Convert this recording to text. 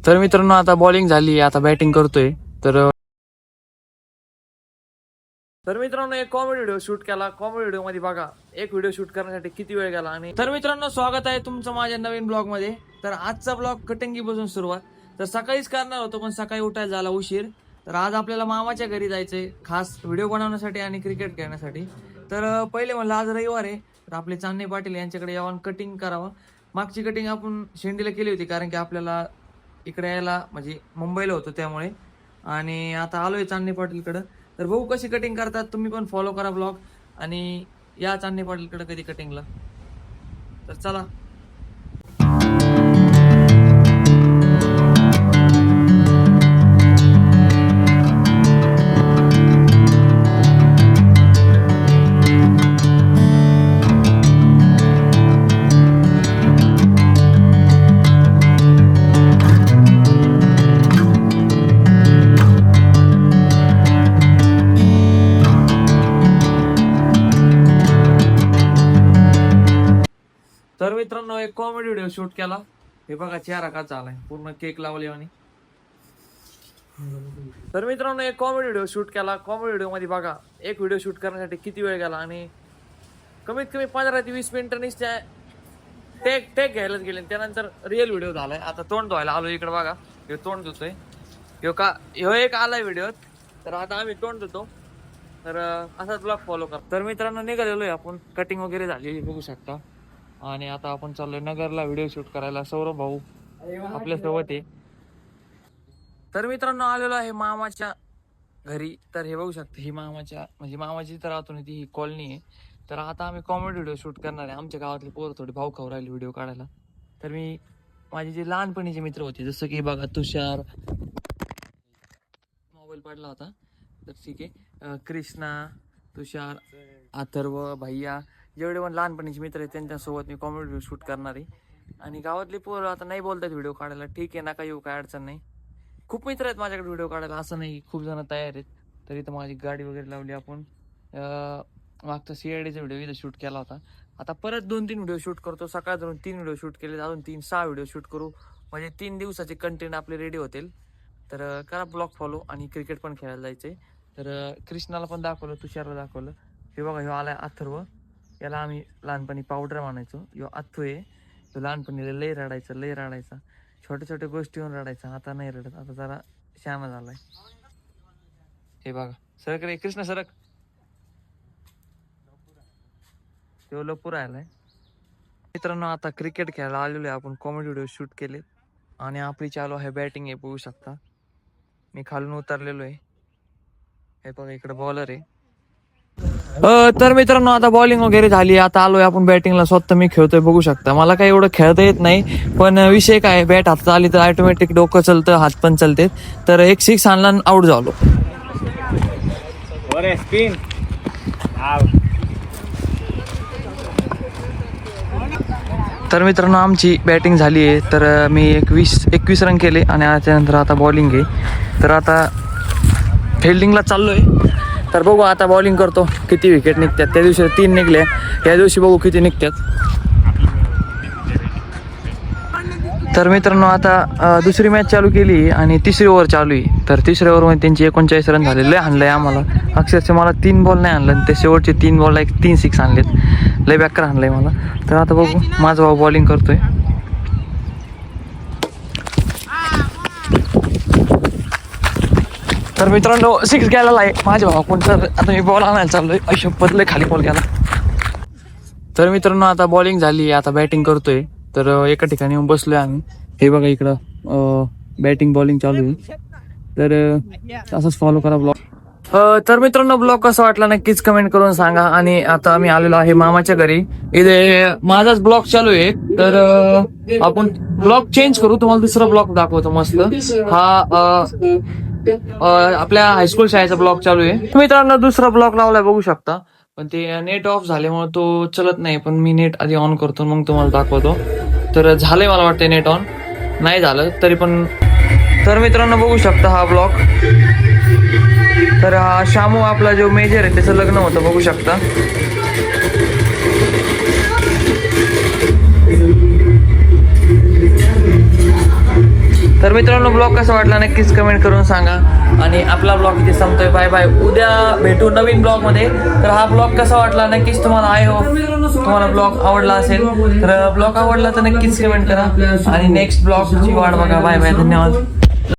तर मित्रांनो आता बॉलिंग झाली, आता बॅटिंग करतोय. तर मित्रांनो एक कॉमेडी व्हिडिओ शूट केला. कॉमेडी व्हिडिओ मध्ये बघा एक व्हिडिओ शूट करण्यासाठी किती वेळ गेला. आणि तर मित्रांनो स्वागत आहे तुमचं माझ्या नवीन ब्लॉग मध्ये. तर आजचा ब्लॉग कटंगी पासून सुरुवात. तर सकाळीच करणार होतो पण सकाळी उठायला झाला उशीर. तर आज आपल्याला मामाच्या घरी जायचंय खास व्हिडिओ बनवण्यासाठी आणि क्रिकेट खेळण्यासाठी. तर पहिले म्हणलं आज रविवार आहे तर आपले चांदणे पाटील यांच्याकडे यावं कटिंग करावं. मागची कटिंग आपण शेंडीला केली होती कारण की आपल्याला इकडे यायला म्हणजे मुंबईला होतो त्यामुळे. आणि आता आलोय चांदणे पाटीलकडं. तर भाऊ कशी कटिंग करतात तुम्ही पण फॉलो करा ब्लॉग आणि या चांदणे पाटीलकडे कधी कटिंगला. तर चला. तर मित्रांनो एक कॉमेडी व्हिडिओ शूट केला. हे बघा चेहरा का चालाय पूर्ण केक लावले आणि. तर मित्रांनो एक कॉमेडी व्हिडिओ शूट केला. कॉमेडी व्हिडिओ मध्ये बघा एक व्हिडिओ शूट करण्यासाठी किती वेळ गेला. आणि कमीत कमी 15 ते 20 मिनिटांनीच त्या टेक घ्यायलाच गेले. त्यानंतर रिअल व्हिडिओ झालाय. आता तोंड धुवायला आलो इकडे बघा. हे तोंड धुतोय. ह्यो एक आलाय व्हिडिओ. तर आता आम्ही तोंड धुतो. तर असाच ब्लॉग फॉलो करा. तर मित्रांनो निघालेलो आहे आपण. कटिंग वगैरे झाली बघू शकता. आणि आता आपण चाललोय नगरला व्हिडिओ शूट करायला. सौरभ भाऊ आपल्या सोबत आहे. तर मित्रांनो आलेलो आहे मामाच्या घरी. तर हे बघू शकता ही मामाच्या म्हणजे मामाची तर आतून ती ही कॉलनी आहे. तर आता आम्ही कॉमेडी व्हिडिओ शूट करणार आहे. आमच्या गावातले पोरं थोडी भाऊ खाऊ राहिले व्हिडिओ काढायला. तर मी माझे जे लहानपणीचे मित्र होते जसं की बघा तुषार, मोबाईल पडला होता तर ठीक आहे, कृष्णा, तुषार, अथर्व, भैया जेवढे पण लहानपणीचे मित्र आहेत त्यांच्यासोबत मी कॉमेडी व्हिडिओ शूट करणार आहे. आणि गावातले पोरं आता नाही बोलतात व्हिडिओ काढायला. ठीक आहे नका येऊ काय अडचण नाही. खूप मित्र आहेत माझ्याकडे व्हिडिओ काढायला असं नाही खूप जण तयार आहेत. तरी तर माझी गाडी वगैरे लावली आपण. मागचा CIDचा व्हिडिओ इथं शूट केला होता. आता परत 2-3 व्हिडिओ शूट करतो. सकाळ धरून 3 व्हिडिओ शूट केले, अजून 3-6 व्हिडिओ शूट करू. म्हणजे 3 दिवसाचे कंटेंट आपले रेडी होतील. तर करा ब्लॉग फॉलो. आणि क्रिकेट पण खेळायला जायचंय. तर कृष्णाला पण दाखवलं, तुषारला दाखवलं. हे बघा ह्यो आलाय अथर्व. याला आम्ही लहानपणी पावडर म्हणायचो. ह्यो अथ्थू आहे. तो लहानपणी लय रडायचा. छोट्या छोट्या गोष्टीवर रडायचा. आता नाही रडत. आता जरा शहाणा झालाय. हे बघा सरक रे कृष्ण सरक. तो लपूर आलाय. मित्रांनो आता क्रिकेट खेळायला आलेलो आहे आपण. कॉमेडी व्हिडिओ शूट केले आणि आपली चालू आहे बॅटिंग आहे बघू शकता. मी खालून उतरलेलो आहे. हे बघा इकडे बॉलर आहे. तर मित्रांनो आता बॉलिंग वगैरे झाली. आता आलोय आपण बॅटिंगला. स्वतः मी खेळतोय बघू शकता. मला काही एवढं खेळता येत नाही पण विषय काय बॅट हातात आली तर ऑटोमॅटिक डोकं चलतं, हात पण चलते. तर एक 6 आणला आउट झालो. तर मित्रांनो आमची बॅटिंग झाली आहे. तर मी 21 रन केले आणि त्यानंतर आता बॉलिंग आहे. तर आता फिल्डिंगला चाललोय. तर बघू आता बॉलिंग करतो किती विकेट निघतात. त्या दिवशी 3 निघले, या दिवशी बघू किती निघतात. तर मित्रांनो आता दुसरी मॅच चालू केली आणि तिसरी ओव्हर चालू आहे. तर तिसऱ्या ओव्हरमध्ये त्यांची 39 रन झाले. लय आणलंय आम्हाला. अक्षरशः मला 3 बॉल नाही आणलं ते शेवटचे 3 बॉलला 3 6 आणलेत. लय बॅकर आणलंय मला. तर आता बघू माझा भाऊ बॉलिंग करतोय. तर मित्रांनो 6 गेलेला आहे माझ्या भावाकडून. तर आता मी बॉल आणायला चाललोय. आयुष्यपत लय खाली बॉल गेला. तर मित्रांनो आता बॉलिंग झाली, आता बॅटिंग करतोय. तर एका ठिकाणी येऊन बसलोय आम्ही. हे बघा इकडं बॅटिंग बॉलिंग चालू आहे. तर असंच फॉलो करा ब्लॉग. तर मित्रांनो ब्लॉग कसा वाटला नक्कीच कमेंट करून सांगा. आणि आता आम्ही आलेलो आहे मामाच्या घरी. इथे माझाच ब्लॉग चालू आहे. तर आपण ब्लॉग चेंज करू. तुम्हाला दुसरा ब्लॉग दाखवतो मस्त. हा आपल्या हायस्कूल शाळेचा ब्लॉग चालू आहे. मित्रांनो दुसरा ब्लॉग लावलाय बघू शकता. पण ते नेट ऑफ झाल्यामुळे तो चलत नाही. पण मी नेट आधी ऑन करतो मग तुम्हाला दाखवतो. तर झालंय मला वाटतं नेट ऑन. नाही झालं तरी पण. तर मित्रांनो बघू शकता हा ब्लॉग. तर हा शामू आपला जो मेजर आहे त्याचं लग्न होतं बघू शकता. तर मित्रांनो ब्लॉग कसा वाटला नक्कीच कमेंट करून सांगा. आणि आपला ब्लॉग इथे संपतोय. Bye bye. उद्या भेटू नवीन ब्लॉगमध्ये. तर हा ब्लॉग कसा वाटला नक्कीच तुम्हाला आय होप तुम्हाला ब्लॉग आवडला असेल. तर ब्लॉग आवडला तर नक्कीच कमेंट करा आणि नेक्स्ट ब्लॉगची वाट बघा. Bye bye. धन्यवाद.